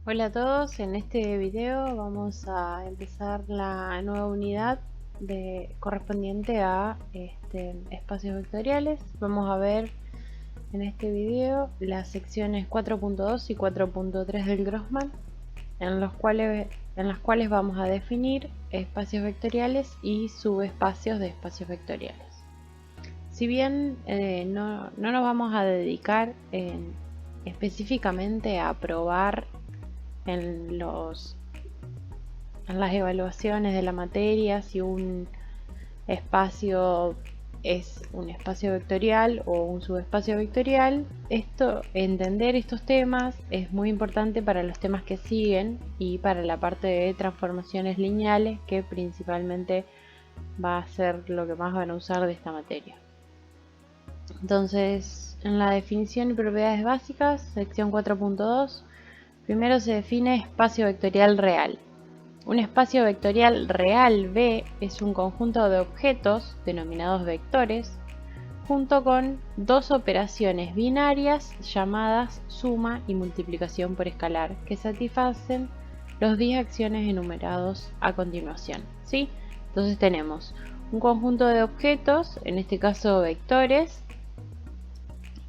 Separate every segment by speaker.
Speaker 1: Hola a todos, en este video vamos a empezar la nueva unidad correspondiente a espacios vectoriales. Vamos a ver en este video las secciones 4.2 y 4.3 del Grossman, en las cuales vamos a definir espacios vectoriales y subespacios de espacios vectoriales. Si bien no nos vamos a dedicar específicamente a probar en las evaluaciones de la materia si un espacio es un espacio vectorial o un subespacio vectorial. Entender estos temas es muy importante para los temas que siguen y para la parte de transformaciones lineales, que principalmente va a ser lo que más van a usar de esta materia. Entonces, en la definición y propiedades básicas, sección 4.2, primero se define espacio vectorial real. Un espacio vectorial real V es un conjunto de objetos, denominados vectores, junto con dos operaciones binarias llamadas suma y multiplicación por escalar, que satisfacen los 10 acciones enumerados a continuación, ¿sí? Entonces tenemos un conjunto de objetos, en este caso vectores,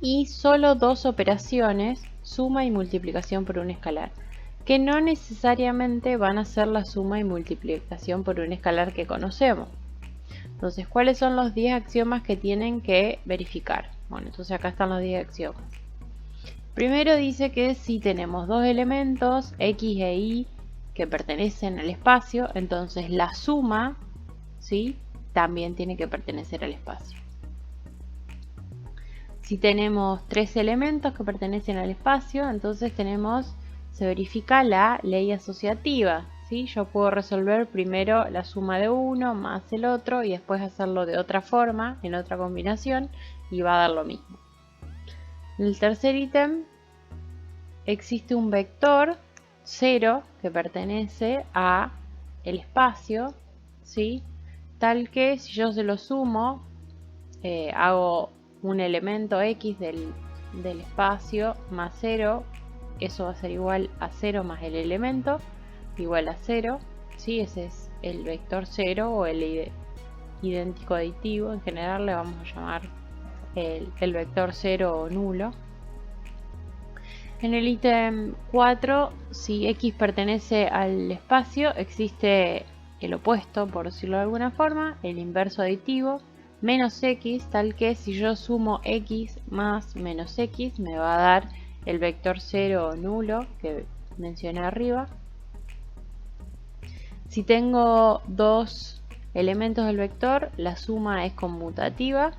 Speaker 1: y solo dos operaciones, suma y multiplicación por un escalar, que no necesariamente van a ser la suma y multiplicación por un escalar que conocemos. Entonces, ¿cuáles son los 10 axiomas que tienen que verificar? Bueno, entonces acá están los 10 axiomas. Primero dice que si tenemos dos elementos, x e y, que pertenecen al espacio, entonces la suma, ¿sí?, también tiene que pertenecer al espacio. Si tenemos tres elementos que pertenecen al espacio, entonces se verifica la ley asociativa, ¿sí? Yo puedo resolver primero la suma de uno más el otro y después hacerlo de otra forma, en otra combinación, y va a dar lo mismo. En el tercer ítem existe un vector 0 que pertenece a el espacio, ¿sí?, tal que si yo se lo sumo, hago un elemento x del espacio más 0, eso va a ser igual a 0 más el elemento, igual a 0, ¿sí? Ese es el vector 0 o el idéntico aditivo. En general le vamos a llamar el vector 0 o nulo. En el ítem 4, si x pertenece al espacio, existe el opuesto, por decirlo de alguna forma, el inverso aditivo, menos x, tal que si yo sumo x más menos x me va a dar el vector 0 o nulo que mencioné arriba. Si tengo dos elementos del vector, la suma es conmutativa.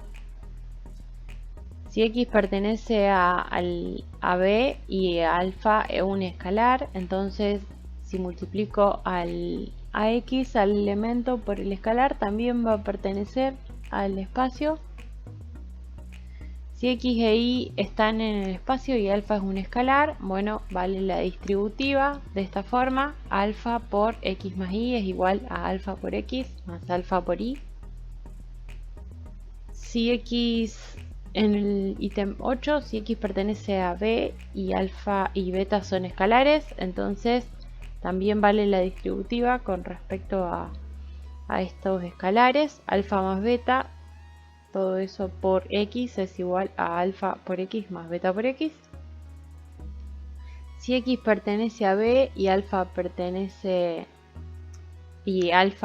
Speaker 1: Si x pertenece a b y alfa es un escalar, entonces si multiplico a x, al elemento, por el escalar, también va a pertenecer al espacio. Si x e y están en el espacio y alfa es un escalar, bueno, vale la distributiva de esta forma: alfa por x más y es igual a alfa por x más alfa por y. Si x, en el ítem 8, si x pertenece a b y alfa y beta son escalares, entonces también vale la distributiva con respecto a estos escalares: alfa más beta, todo eso por x es igual a alfa por x más beta por x. Si x pertenece a b y alfa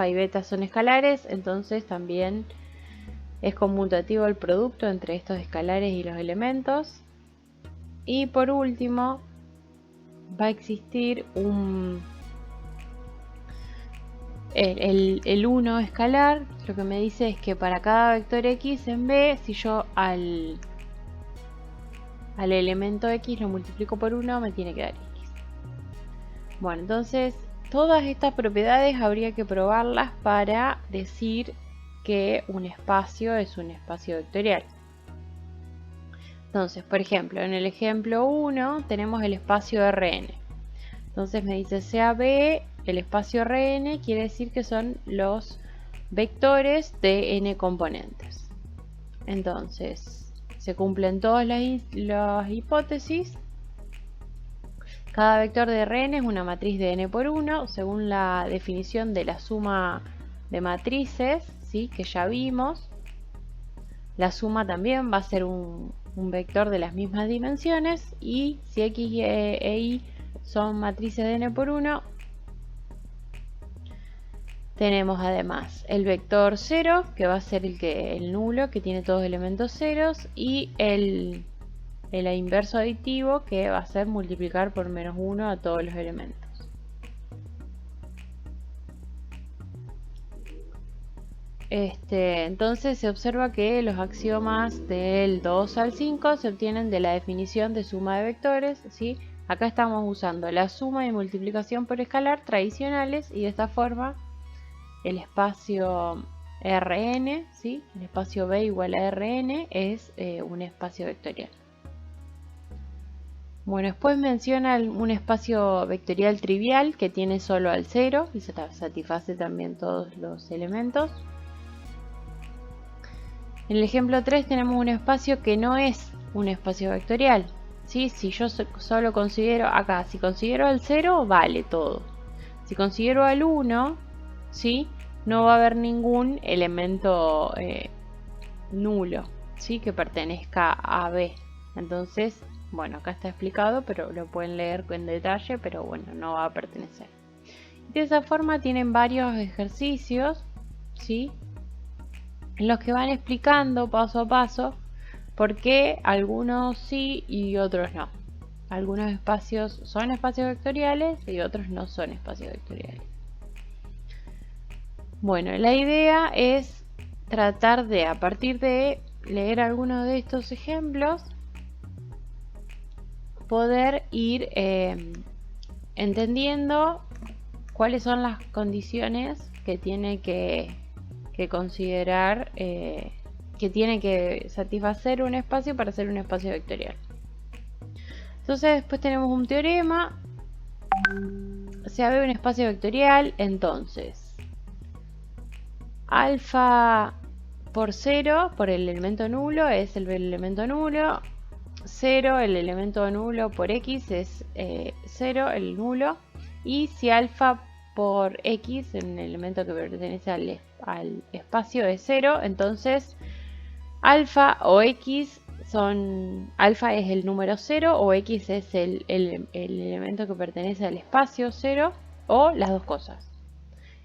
Speaker 1: y beta son escalares, entonces también es conmutativo el producto entre estos escalares y los elementos. Y por último, va a existir el 1 escalar. Lo que me dice es que para cada vector x en B, si yo al elemento x lo multiplico por 1, me tiene que dar x. Bueno, entonces todas estas propiedades habría que probarlas para decir que un espacio es un espacio vectorial. Entonces, por ejemplo, en el ejemplo 1 tenemos el espacio Rn. Entonces me dice sea B el espacio Rn, quiere decir que son los vectores de n componentes. Entonces, se cumplen todas las hipótesis Cada vector de Rn es una matriz de n por 1, según la definición de la suma de matrices, ¿sí? Que ya vimos. La suma también va a ser un vector de las mismas dimensiones, y si x e y son matrices de n por 1, tenemos además el vector 0, que va a ser el nulo, que tiene todos elementos ceros, y el inverso aditivo, que va a ser multiplicar por menos 1 a todos los elementos. Entonces se observa que los axiomas del 2 al 5 se obtienen de la definición de suma de vectores, ¿sí? Acá estamos usando la suma y multiplicación por escalar tradicionales, y de esta forma el espacio Rn, ¿sí? El espacio B igual a Rn es un espacio vectorial. Bueno, después menciona un espacio vectorial trivial que tiene solo al 0 y se satisface también todos los elementos. En el ejemplo 3 tenemos un espacio que no es un espacio vectorial, ¿sí? Si yo solo considero acá, si considero al 0, vale todo. Si considero al 1, ¿sí? No va a haber ningún elemento nulo, ¿sí? Que pertenezca a B. Entonces, bueno, acá está explicado, pero lo pueden leer en detalle, pero bueno, no va a pertenecer. De esa forma tienen varios ejercicios, ¿sí? En los que van explicando paso a paso por qué algunos sí y otros no. Algunos espacios son espacios vectoriales y otros no son espacios vectoriales. Bueno, la idea es tratar de, a partir de leer algunos de estos ejemplos, poder ir entendiendo cuáles son las condiciones que tiene que considerar, que tiene que satisfacer un espacio para ser un espacio vectorial. Entonces después tenemos un teorema. Se ve un espacio vectorial, entonces alfa por 0 por el elemento nulo es el elemento nulo, 0 el elemento nulo por x es 0 el nulo, y si alfa por x, en el elemento que pertenece al espacio, es 0, entonces alfa o x son, alfa es el número 0 o x es el elemento que pertenece al espacio 0, o las dos cosas.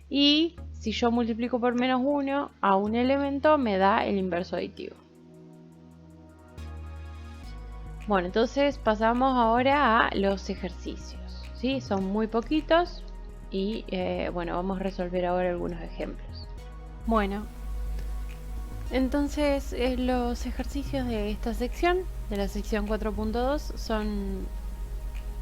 Speaker 1: Y si yo multiplico por menos 1 a un elemento, me da el inverso aditivo. Bueno, entonces pasamos ahora a los ejercicios, ¿sí? Son muy poquitos y bueno, vamos a resolver ahora algunos ejemplos. Bueno, entonces los ejercicios de esta sección, de la sección 4.2, son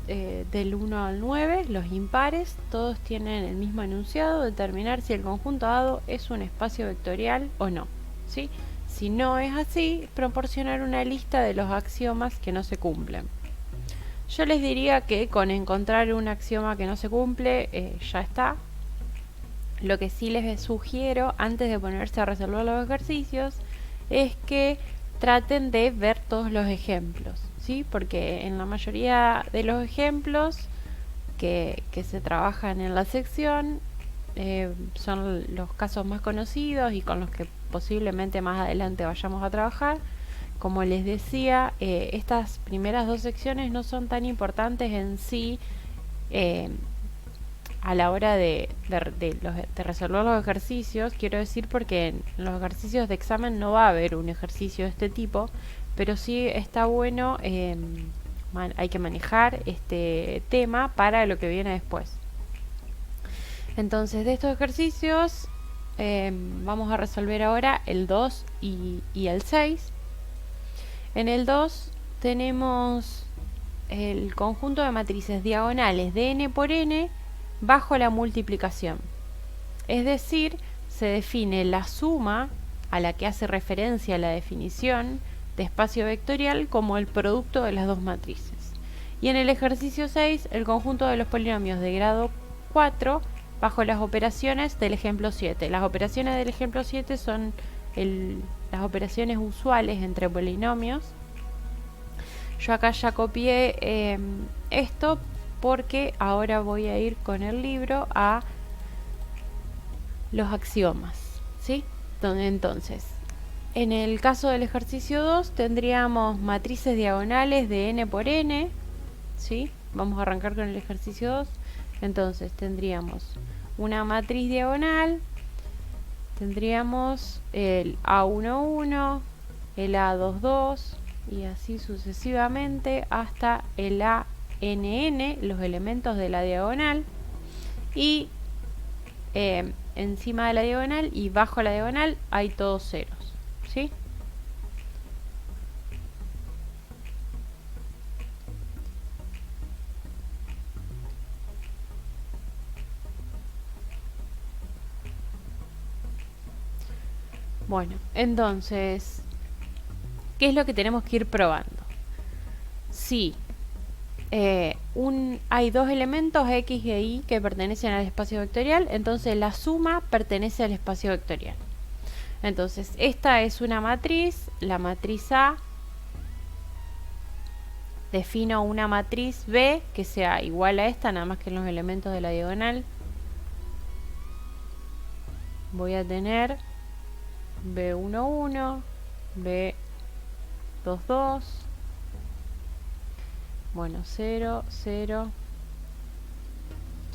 Speaker 1: del 1 al 9, los impares. Todos tienen el mismo enunciado: determinar si el conjunto dado es un espacio vectorial o no, ¿sí? Si no es así, proporcionar una lista de los axiomas que no se cumplen. Yo les diría que con encontrar un axioma que no se cumple ya está. Lo que sí les sugiero antes de ponerse a resolver los ejercicios es que traten de ver todos los ejemplos, ¿sí? Porque en la mayoría de los ejemplos que se trabajan en la sección son los casos más conocidos y con los que posiblemente más adelante vayamos a trabajar. Como les decía, estas primeras dos secciones no son tan importantes en sí a la hora de resolver los ejercicios. Quiero decir, porque en los ejercicios de examen no va a haber un ejercicio de este tipo, pero sí está bueno, hay que manejar este tema para lo que viene después. Entonces, de estos ejercicios vamos a resolver ahora el 2 y el 6. En el 2 tenemos el conjunto de matrices diagonales de n por n bajo la multiplicación. Es decir, se define la suma a la que hace referencia la definición de espacio vectorial como el producto de las dos matrices. Y en el ejercicio 6, el conjunto de los polinomios de grado 4 bajo las operaciones del ejemplo 7. Las operaciones del ejemplo 7 son las operaciones usuales entre polinomios. Yo acá ya copié esto porque ahora voy a ir con el libro a los axiomas, ¿sí? Entonces, en el caso del ejercicio 2 tendríamos matrices diagonales de n por n, ¿sí? Vamos a arrancar con el ejercicio 2. Entonces tendríamos una matriz diagonal, tendríamos el A11, el A22 y así sucesivamente hasta el ANN, los elementos de la diagonal, y encima de la diagonal y bajo la diagonal hay todos ceros, ¿sí? Bueno, entonces, ¿qué es lo que tenemos que ir probando? Si hay dos elementos X e Y que pertenecen al espacio vectorial, entonces la suma pertenece al espacio vectorial. Entonces, esta es una matriz, la matriz A. Defino una matriz B que sea igual a esta, nada más que en los elementos de la diagonal. Voy a tener B11, B22, bueno, 0, 0,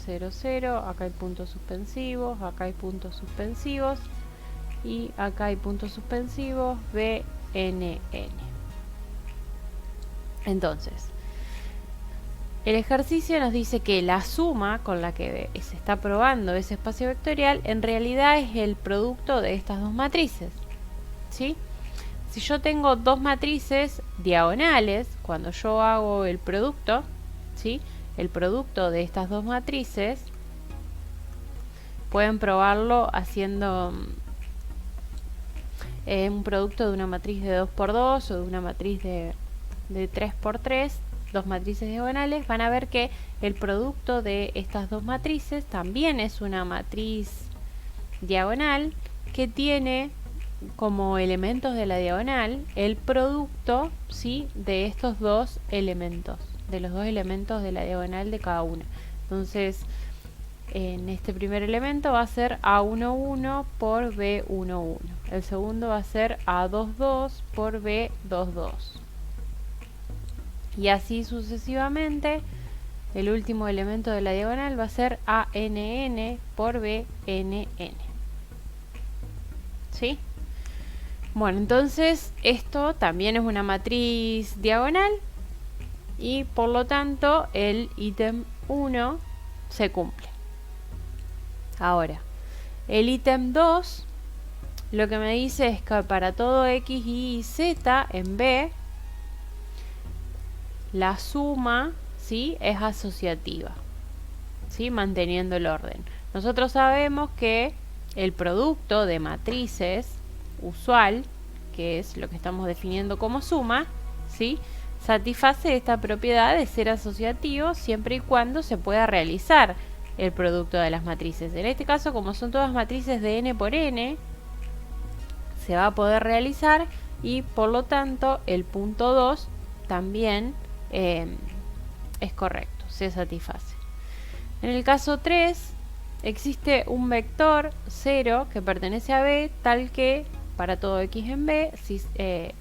Speaker 1: 0, 0, acá hay puntos suspensivos, acá hay puntos suspensivos y acá hay puntos suspensivos, BNN. Entonces, el ejercicio nos dice que la suma con la que se está probando ese espacio vectorial en realidad es el producto de estas dos matrices, ¿sí? Si yo tengo dos matrices diagonales, cuando yo hago el producto, ¿sí? El producto de estas dos matrices, pueden probarlo haciendo un producto de una matriz de 2 por 2 o de una matriz de 3 por 3, dos matrices diagonales. Van a ver que el producto de estas dos matrices también es una matriz diagonal que tiene como elementos de la diagonal el producto, ¿sí?, de estos dos elementos, de los dos elementos de la diagonal de cada una. Entonces, en este primer elemento va a ser A11 por B11. El segundo va a ser A22 por B22. Y así sucesivamente. El último elemento de la diagonal va a ser ANN por BNN. ¿Sí? Bueno, entonces esto también es una matriz diagonal y por lo tanto el ítem 1 se cumple. Ahora, el ítem 2 lo que me dice es que para todo X, Y y Z en B, la suma, ¿sí?, es asociativa, ¿sí?, manteniendo el orden. Nosotros sabemos que el producto de matrices usual, que es lo que estamos definiendo como suma, ¿sí?, satisface esta propiedad de ser asociativo siempre y cuando se pueda realizar el producto de las matrices. En este caso, como son todas matrices de n por n, se va a poder realizar y por lo tanto el punto 2 también es correcto, se satisface. En el caso 3 existe un vector 0 que pertenece a B, tal que para todo X en B, si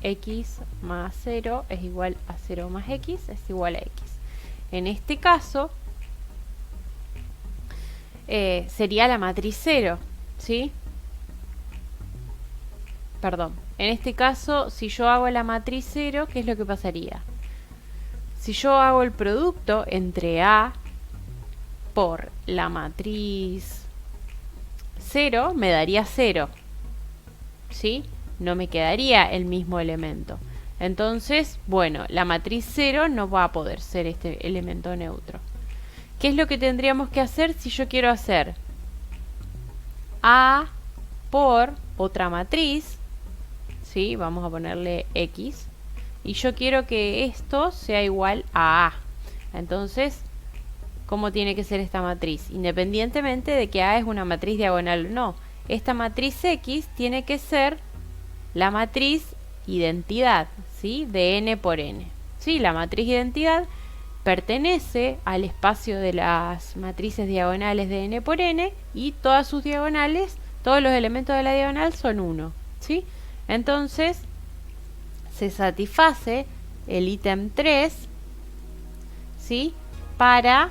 Speaker 1: X más 0 es igual a 0 más X es igual a X. En este caso sería la matriz 0, ¿sí? Perdón, en este caso si yo hago la matriz 0, ¿qué es lo que pasaría? Si yo hago el producto entre A por la matriz 0, me daría 0, ¿sí? No me quedaría el mismo elemento. Entonces, bueno, la matriz 0 no va a poder ser este elemento neutro. ¿Qué es lo que tendríamos que hacer si yo quiero hacer A por otra matriz? ¿Sí? Vamos a ponerle X. Y yo quiero que esto sea igual a A. Entonces, ¿cómo tiene que ser esta matriz? Independientemente de que A es una matriz diagonal o no. Esta matriz X tiene que ser la matriz identidad, ¿sí?, de n por n. ¿Sí? La matriz identidad pertenece al espacio de las matrices diagonales de n por n y todas sus diagonales, todos los elementos de la diagonal son 1, ¿sí? Entonces se satisface el ítem 3, ¿sí? Para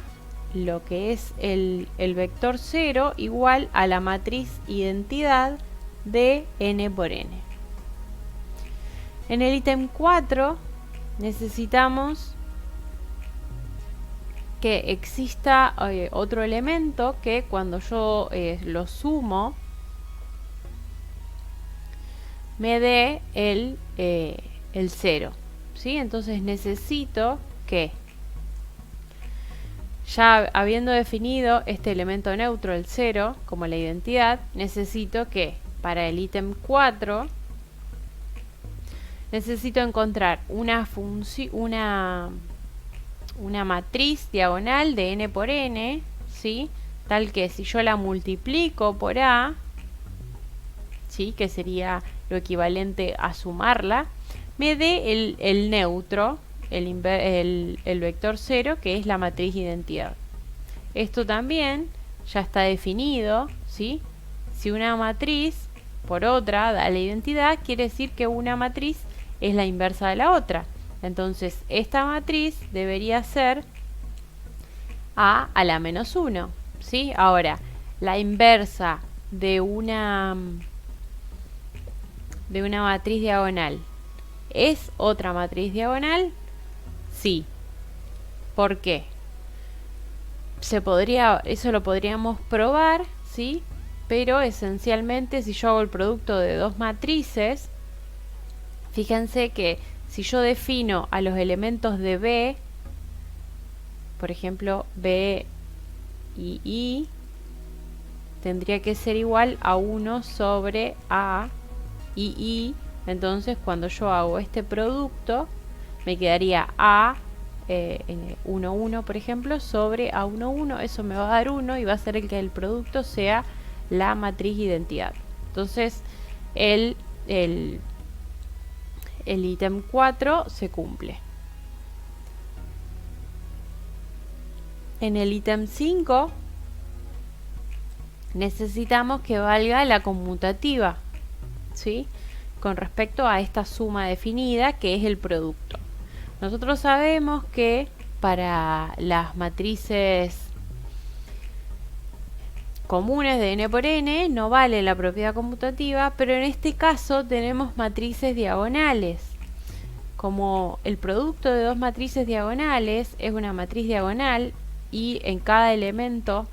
Speaker 1: lo que es el vector 0 igual a la matriz identidad de n por n. En el ítem 4 necesitamos que exista otro elemento que cuando yo lo sumo me dé el 0, ¿sí? Entonces necesito que, ya habiendo definido este elemento neutro, el 0, como la identidad, necesito que para el ítem 4 necesito encontrar una matriz diagonal de n por n, ¿sí? Tal que si yo la multiplico por a, ¿sí? Que sería lo equivalente a sumarla, me dé el neutro, el vector 0, que es la matriz identidad. Esto también ya está definido, ¿sí? Si una matriz por otra da la identidad, quiere decir que una matriz es la inversa de la otra. Entonces esta matriz debería ser a la menos 1, ¿sí? Ahora, la inversa de una matriz diagonal ¿es otra matriz diagonal? Sí. ¿Por qué? Eso lo podríamos probar, ¿sí? Pero esencialmente, si yo hago el producto de dos matrices, fíjense que si yo defino a los elementos de B, por ejemplo, B y I, tendría que ser igual a 1 sobre A y I. Entonces, cuando yo hago este producto, me quedaría A 1, 1, por ejemplo, sobre A 1, 1. Eso me va a dar 1 y va a ser el que el producto sea la matriz identidad. Entonces, el ítem 4 se cumple. En el ítem 5 necesitamos que valga la conmutativa, ¿sí? Con respecto a esta suma definida que es el producto. Nosotros sabemos que para las matrices comunes de n por n no vale la propiedad conmutativa, pero en este caso tenemos matrices diagonales. Como el producto de dos matrices diagonales es una matriz diagonal y en cada elemento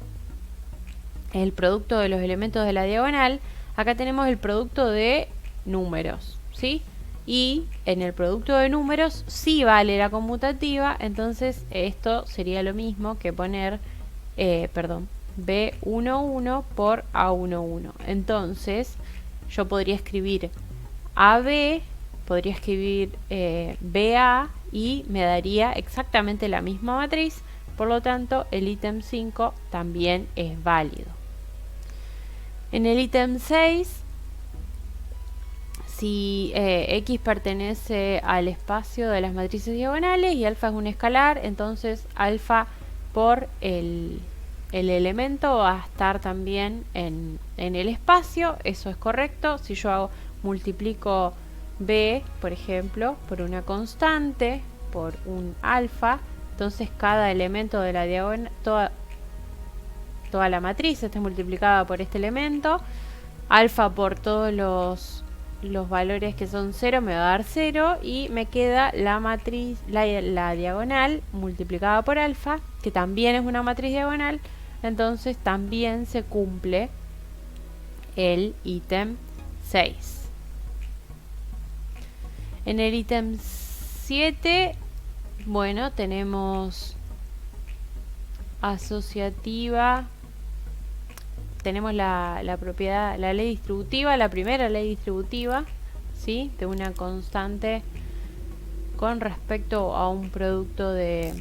Speaker 1: es el producto de los elementos de la diagonal, acá tenemos el producto de números, ¿sí? Y en el producto de números sí vale la conmutativa, entonces esto sería lo mismo que poner, B11 por A11. Entonces yo podría escribir AB, podría escribir BA y me daría exactamente la misma matriz, por lo tanto el ítem 5 también es válido. En el ítem 6, si X pertenece al espacio de las matrices diagonales y alfa es un escalar, entonces alfa por el elemento va a estar también en el espacio. Eso es correcto. Si yo multiplico B, por ejemplo, por una constante, por un alfa, entonces cada elemento de la diagonal, toda la matriz está multiplicada por este elemento. Alfa por todos los valores que son 0 me va a dar 0 y me queda la matriz, la diagonal multiplicada por alfa, que también es una matriz diagonal. Entonces también se cumple el ítem 6. En el ítem 7, bueno, tenemos asociativa, tenemos la propiedad, la ley distributiva, la primera ley distributiva, ¿sí? De una constante con respecto a un producto de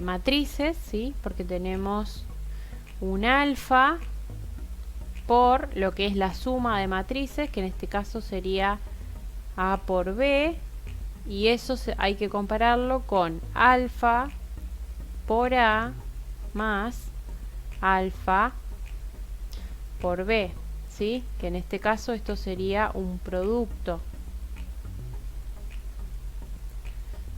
Speaker 1: matrices, ¿sí? Porque tenemos un alfa por lo que es la suma de matrices, que en este caso sería A por B, Y eso hay que compararlo con alfa por A más alfa por B, ¿sí? Que en este caso esto sería un producto,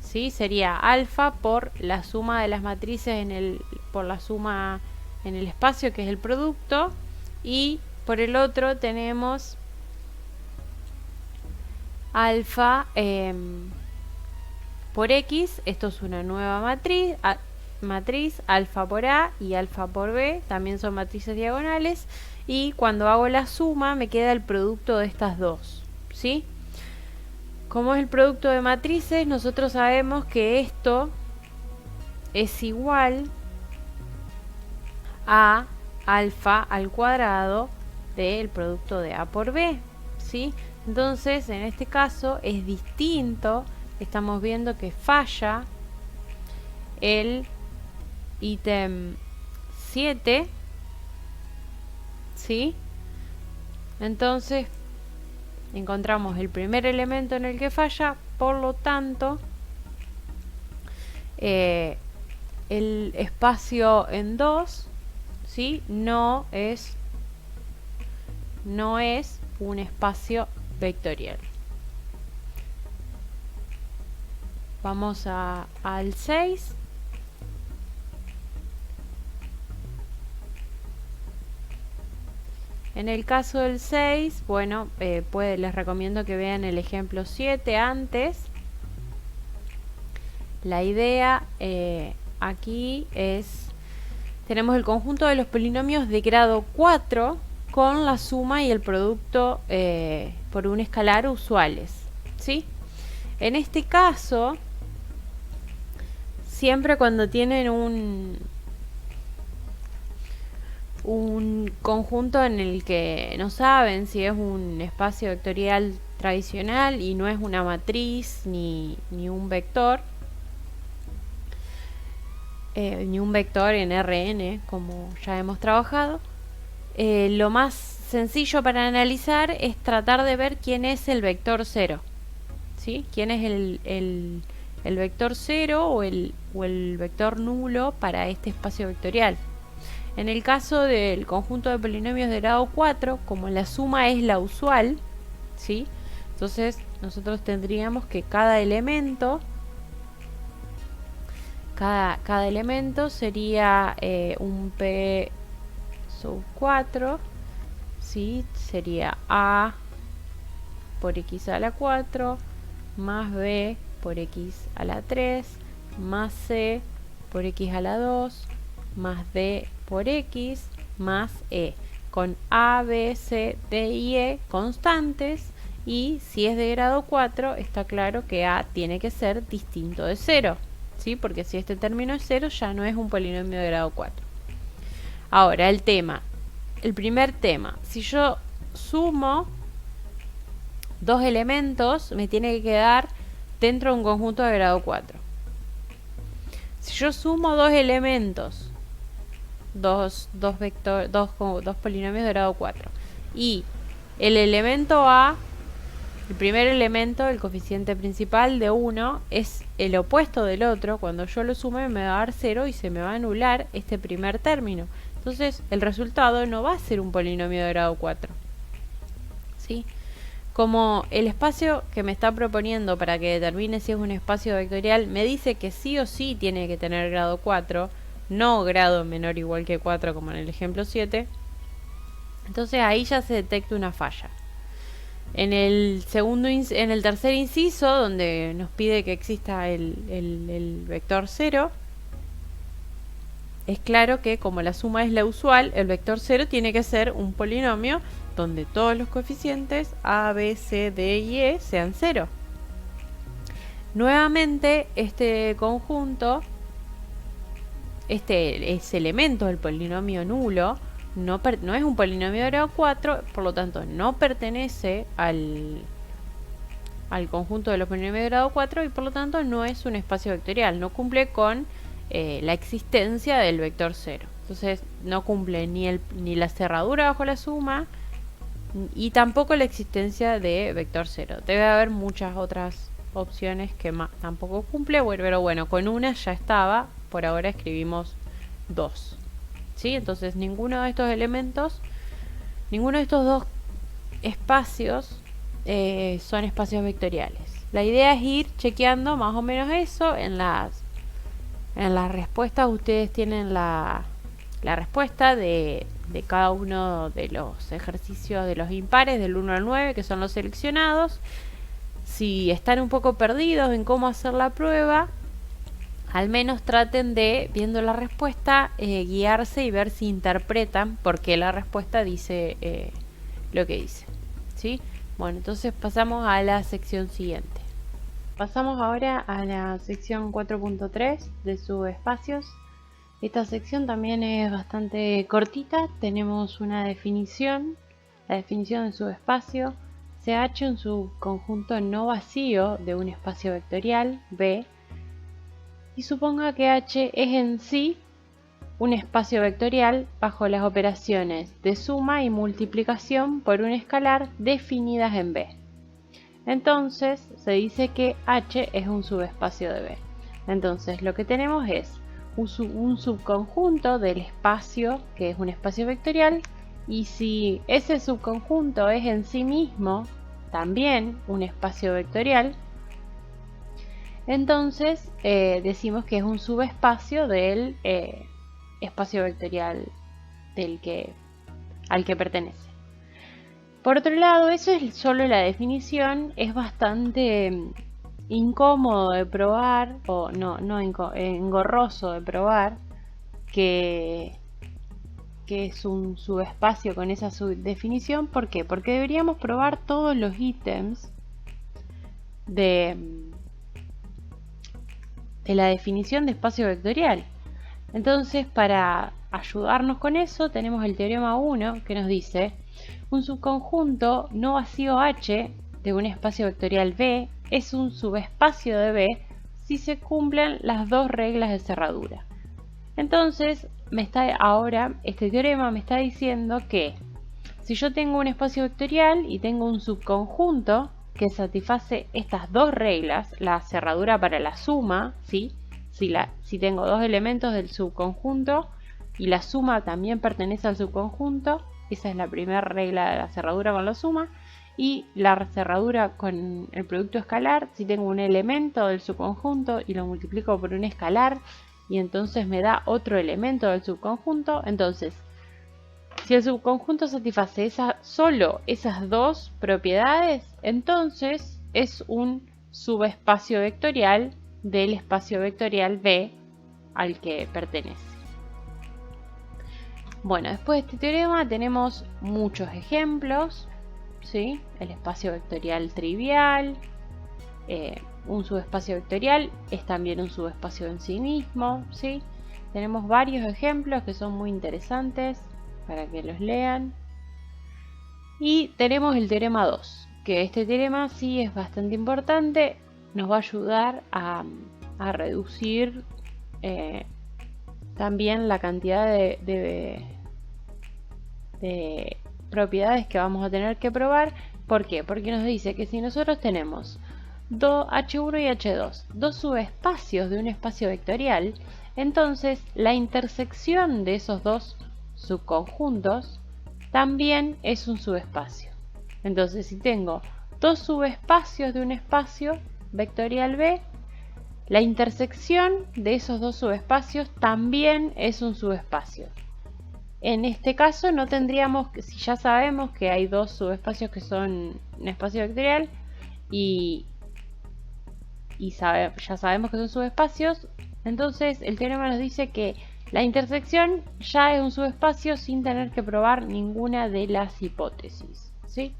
Speaker 1: ¿sí? Sería alfa por la suma de las matrices por la suma en el espacio, que es el producto, y por el otro tenemos alfa por X, esto es una nueva matriz, alfa por A y alfa por B, también son matrices diagonales, y cuando hago la suma me queda el producto de estas dos, ¿sí? Como es el producto de matrices, nosotros sabemos que esto es igual a alfa al cuadrado del producto de A por B, ¿sí? Entonces, en este caso es distinto, estamos viendo que falla el ítem 7, ¿sí? Entonces, encontramos el primer elemento en el que falla, por lo tanto, el espacio en 2, ¿sí? No es un espacio vectorial. Vamos al 6. En el caso del 6, bueno, les recomiendo que vean el ejemplo 7 antes. La idea aquí es, tenemos el conjunto de los polinomios de grado 4 con la suma y el producto por un escalar usuales, ¿sí? En este caso, siempre cuando tienen un conjunto en el que no saben si es un espacio vectorial tradicional y no es una matriz ni un vector, ni un vector en Rn, como ya hemos trabajado, lo más sencillo para analizar es tratar de ver quién es el vector 0, ¿sí? Quién es el vector 0 o el vector nulo para este espacio vectorial. En el caso del conjunto de polinomios de grado 4, como la suma es la usual, ¿sí? Entonces nosotros tendríamos que cada elemento sería un P sub 4, ¿sí? Sería A por X a la 4 más B por X a la 3 más C por X a la 2 más D por X más E, con A, B, C, D y E constantes, y si es de grado 4 está claro que A tiene que ser distinto de 0, ¿sí? Porque si este término es 0 ya no es un polinomio de grado 4. Ahora el primer tema, si yo sumo dos elementos me tiene que quedar dentro de un conjunto de grado 4. Si yo sumo dos elementos, dos polinomios de grado 4, y el elemento A, el primer elemento, el coeficiente principal de 1, es el opuesto del otro, cuando yo lo sume me va a dar 0 y se me va a anular este primer término. Entonces el resultado no va a ser un polinomio de grado 4, ¿sí? Como el espacio que me está proponiendo para que determine si es un espacio vectorial me dice que sí o sí tiene que tener grado 4, no grado menor o igual que 4 como en el ejemplo 7, entonces ahí ya se detecta una falla. En el tercer inciso, donde nos pide que exista el vector 0, es claro que como la suma es la usual, el vector 0 tiene que ser un polinomio donde todos los coeficientes A, B, C, D y E sean 0. Nuevamente, este conjunto, este elemento del polinomio nulo, no es un polinomio de grado 4, por lo tanto no pertenece al conjunto de los polinomios de grado 4 y por lo tanto no es un espacio vectorial, no cumple con la existencia del vector 0. Entonces no cumple ni la cerradura bajo la suma y tampoco la existencia de vector 0. Debe haber muchas otras opciones que tampoco cumple, pero bueno, con una ya estaba, por ahora escribimos 2. ¿Sí? Entonces ninguno de estos elementos, ninguno de estos dos espacios son espacios vectoriales. La idea es ir chequeando más o menos eso. En las respuestas ustedes tienen la respuesta de cada uno de los ejercicios de los impares del 1 al 9, que son los seleccionados. Si están un poco perdidos en cómo hacer la prueba, al menos traten de, viendo la respuesta, guiarse y ver si interpretan por qué la respuesta dice lo que dice. ¿Sí? Bueno, entonces pasamos a la sección siguiente. Pasamos ahora a la sección 4.3 de subespacios. Esta sección también es bastante cortita. Tenemos una definición, la definición de subespacio. CH un subconjunto no vacío de un espacio vectorial V, y suponga que H es en sí un espacio vectorial bajo las operaciones de suma y multiplicación por un escalar definidas en V. Entonces se dice que H es un subespacio de V. Entonces lo que tenemos es un subconjunto del espacio, que es un espacio vectorial, y si ese subconjunto es en sí mismo también un espacio vectorial, entonces decimos que es un subespacio del espacio vectorial al que pertenece. Por otro lado, eso es solo la definición. Es bastante incómodo de probar, o engorroso de probar, que es un subespacio con esa subdefinición. ¿Por qué? Porque deberíamos probar todos los ítems de la definición de espacio vectorial. Entonces, para ayudarnos con eso, tenemos el teorema 1, que nos dice: un subconjunto no vacío H de un espacio vectorial V es un subespacio de V si se cumplen las dos reglas de cerradura. Entonces, ahora este teorema me está diciendo que si yo tengo un espacio vectorial y tengo un subconjunto que satisface estas dos reglas, la cerradura para la suma, ¿sí? Si tengo dos elementos del subconjunto y la suma también pertenece al subconjunto, esa es la primera regla de la cerradura con la suma. Y la cerradura con el producto escalar, si tengo un elemento del subconjunto y lo multiplico por un escalar y entonces me da otro elemento del subconjunto, entonces si el subconjunto satisface solo esas dos propiedades, entonces es un subespacio vectorial del espacio vectorial V al que pertenece. Bueno, después de este teorema tenemos muchos ejemplos, ¿sí? El espacio vectorial trivial, un subespacio vectorial es también un subespacio en sí mismo, ¿sí? Tenemos varios ejemplos que son muy interesantes para que los lean. Y tenemos el teorema 2, que este teorema sí es bastante importante, nos va a ayudar a reducir también la cantidad de propiedades que vamos a tener que probar. ¿Por qué? Porque nos dice que si nosotros tenemos H1 y H2, dos subespacios de un espacio vectorial, entonces la intersección de esos dos subconjuntos también es un subespacio. Entonces, si tengo dos subespacios de un espacio vectorial V, la intersección de esos dos subespacios también es un subespacio. En este caso no tendríamos, si ya sabemos que hay dos subespacios que son un espacio vectorial y ya sabemos que son subespacios, entonces el teorema nos dice que la intersección ya es un subespacio sin tener que probar ninguna de las hipótesis, ¿sí?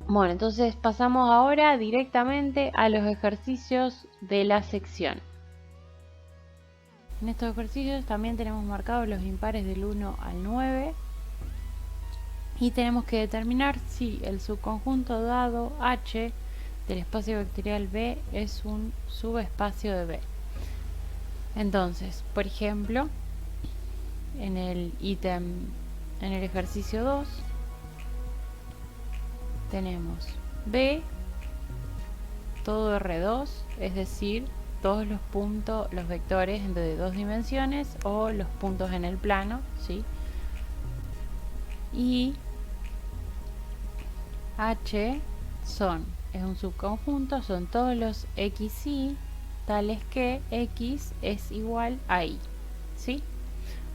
Speaker 1: Bueno, entonces pasamos ahora directamente a los ejercicios de la sección. En estos ejercicios también tenemos marcados los impares del 1 al 9 y tenemos que determinar si el subconjunto dado H del espacio vectorial V es un subespacio de V. Entonces, por ejemplo, en el ejercicio 2 tenemos V todo R2, es decir, todos los puntos, los vectores de 2 dimensiones o los puntos en el plano, ¿sí? Y H es un subconjunto, son todos los XY tales que X es igual a Y, ¿sí?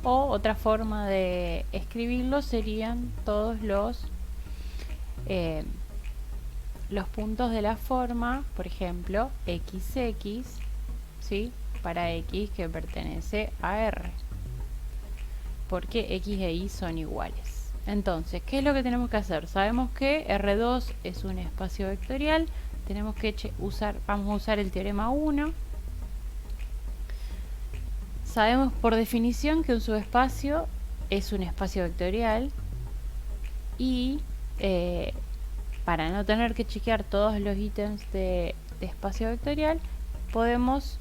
Speaker 1: O otra forma de escribirlo serían todos los puntos de la forma, por ejemplo, XX, ¿sí? Para X que pertenece a R, porque X e Y son iguales. Entonces, ¿qué es lo que tenemos que hacer? Sabemos que R2 es un espacio vectorial, tenemos que vamos a usar el teorema 1. Sabemos por definición que un subespacio es un espacio vectorial y para no tener que chequear todos los ítems de espacio vectorial, podemos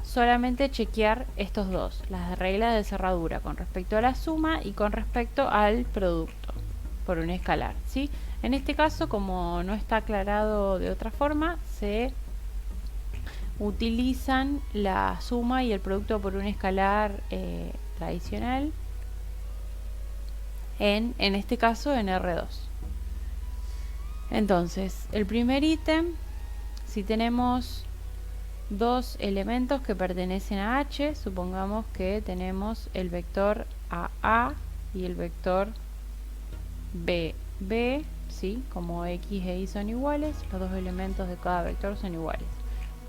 Speaker 1: solamente chequear estos dos, las reglas de cerradura con respecto a la suma y con respecto al producto por un escalar, ¿sí? En este caso, como no está aclarado de otra forma, se utilizan la suma y el producto por un escalar tradicional, en este caso en R2. Entonces, el primer ítem, si tenemos dos elementos que pertenecen a H, supongamos que tenemos el vector AA y el vector BB, ¿sí? Como X e Y son iguales, los dos elementos de cada vector son iguales,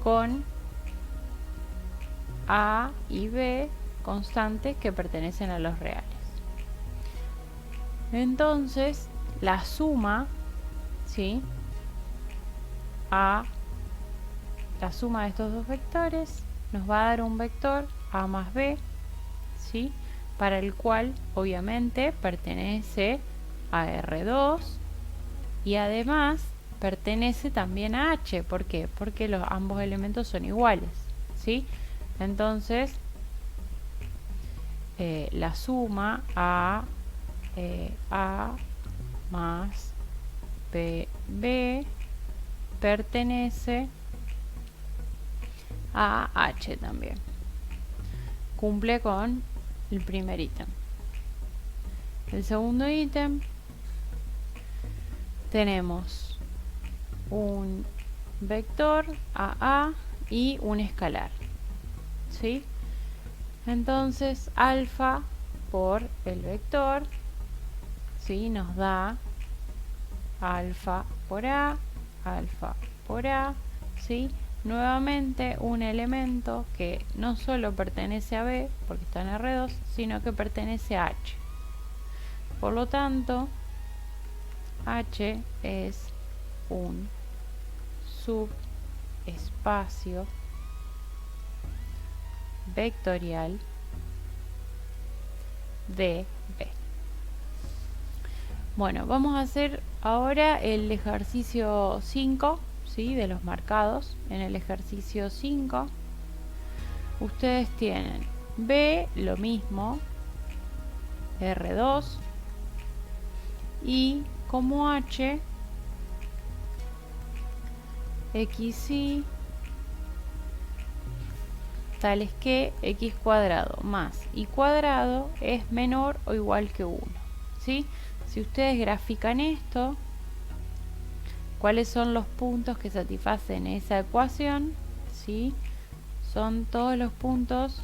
Speaker 1: con A y B constantes que pertenecen a los reales. Entonces, la suma, ¿sí? La suma de estos dos vectores nos va a dar un vector A más B, ¿sí? Para el cual obviamente pertenece a R2 y además pertenece también a H. ¿Por qué? Porque ambos elementos son iguales, ¿sí? Entonces la suma A más BB pertenece a H también. Cumple con el primer ítem. El segundo ítem, tenemos un vector AA y un escalar, ¿sí? Entonces alfa por el vector, ¿sí? Nos da alfa por A, ¿sí? Nuevamente un elemento que no solo pertenece a B, porque está en R2, sino que pertenece a H. Por lo tanto, H es un subespacio vectorial de B. Bueno, vamos a hacer ahora el ejercicio 5, ¿sí? De los marcados. En el ejercicio 5 ustedes tienen B, lo mismo, R2, y como H, XY tales que x cuadrado más y cuadrado es menor o igual que 1, ¿sí? Si ustedes grafican esto, ¿cuáles son los puntos que satisfacen esa ecuación? ¿Sí? Son todos los puntos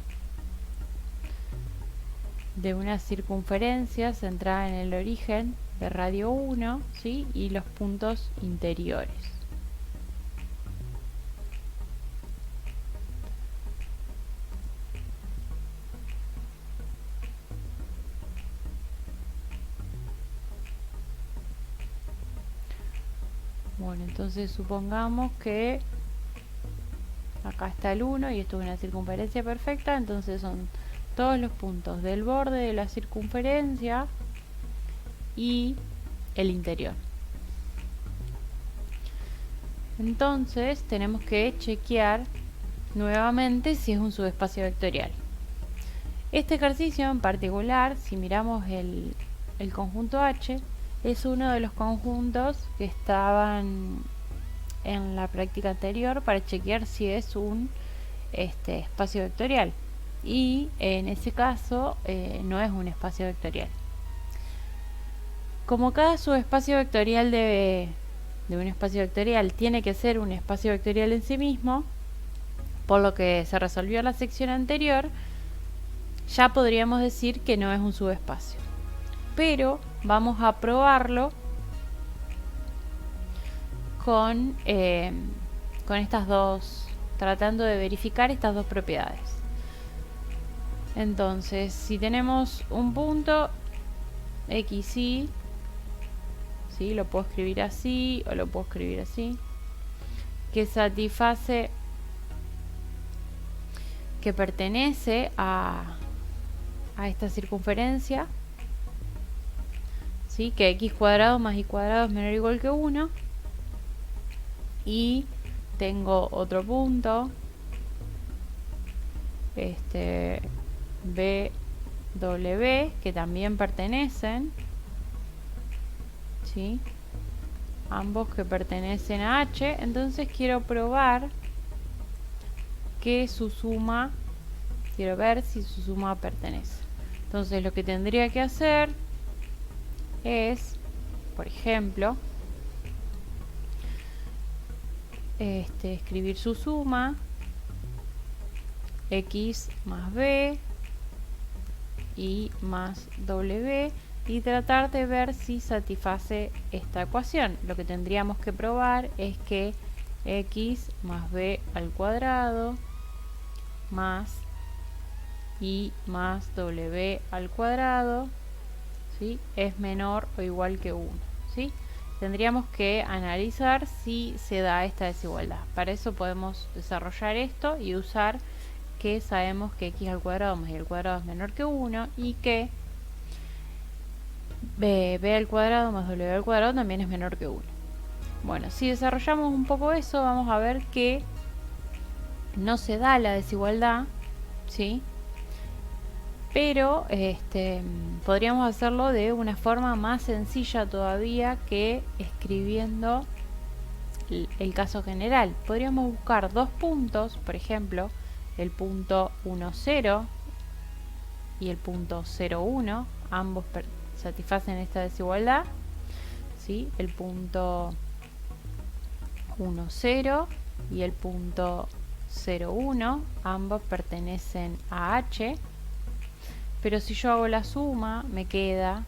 Speaker 1: de una circunferencia centrada en el origen de radio 1, ¿sí? Y los puntos interiores. Bueno, entonces supongamos que acá está el 1 y esto es una circunferencia perfecta, entonces son todos los puntos del borde de la circunferencia y el interior. Entonces tenemos que chequear nuevamente si es un subespacio vectorial. Este ejercicio en particular, si miramos el conjunto H, es uno de los conjuntos que estaban en la práctica anterior para chequear si es un espacio vectorial, y en ese caso no es un espacio vectorial. Como cada subespacio vectorial de un espacio vectorial tiene que ser un espacio vectorial en sí mismo, por lo que se resolvió en la sección anterior, ya podríamos decir que no es un subespacio. Pero vamos a probarlo con estas dos, tratando de verificar estas dos propiedades. Entonces, si tenemos un punto xy, ¿sí? Lo puedo escribir así o lo puedo escribir así, que satisface, que pertenece a esta circunferencia, ¿sí? Que x cuadrado más y cuadrado es menor o igual que 1, y tengo otro punto, BW, que también pertenecen, ¿sí? Ambos que pertenecen a H. Entonces quiero probar que su suma, quiero ver si su suma pertenece. Entonces lo que tendría que hacer es, por ejemplo, escribir su suma, x más b y más w, y tratar de ver si satisface esta ecuación. Lo que tendríamos que probar es que x más b al cuadrado más y más w al cuadrado, ¿sí? Es menor o igual que 1, ¿sí? Tendríamos que analizar si se da esta desigualdad. Para eso podemos desarrollar esto y usar que sabemos que x al cuadrado más y al cuadrado es menor que 1 y que b al cuadrado más w al cuadrado también es menor que 1. Bueno, si desarrollamos un poco eso, vamos a ver que no se da la desigualdad, ¿sí? Pero podríamos hacerlo de una forma más sencilla todavía que escribiendo el caso general. Podríamos buscar dos puntos, por ejemplo, el punto 1, 0 y el punto 0, 1, ambos satisfacen esta desigualdad, ¿sí? El punto 1, 0 y el punto 0, 1, ambos pertenecen a H. Pero si yo hago la suma, me queda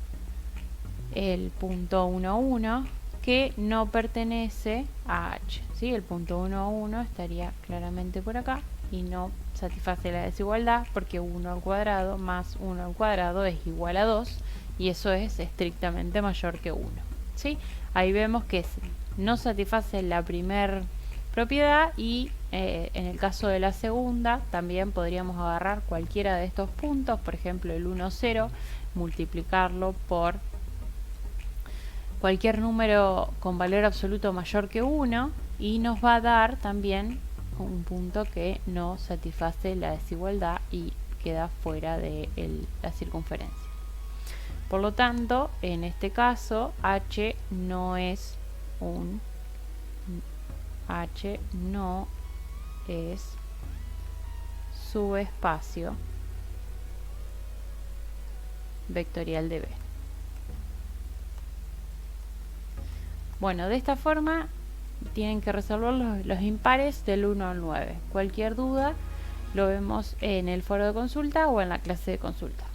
Speaker 1: el punto 1, 1, que no pertenece a H, ¿sí? El punto 1, 1 estaría claramente por acá y no satisface la desigualdad porque 1 al cuadrado más 1 al cuadrado es igual a 2 y eso es estrictamente mayor que 1, ¿sí? Ahí vemos que no satisface la primera propiedad y en el caso de la segunda también podríamos agarrar cualquiera de estos puntos, por ejemplo el 1, 0, multiplicarlo por cualquier número con valor absoluto mayor que 1 y nos va a dar también un punto que no satisface la desigualdad y queda fuera de la circunferencia. Por lo tanto, en este caso H no es subespacio vectorial de B. Bueno, de esta forma tienen que resolver los impares del 1 al 9. Cualquier duda lo vemos en el foro de consulta o en la clase de consulta.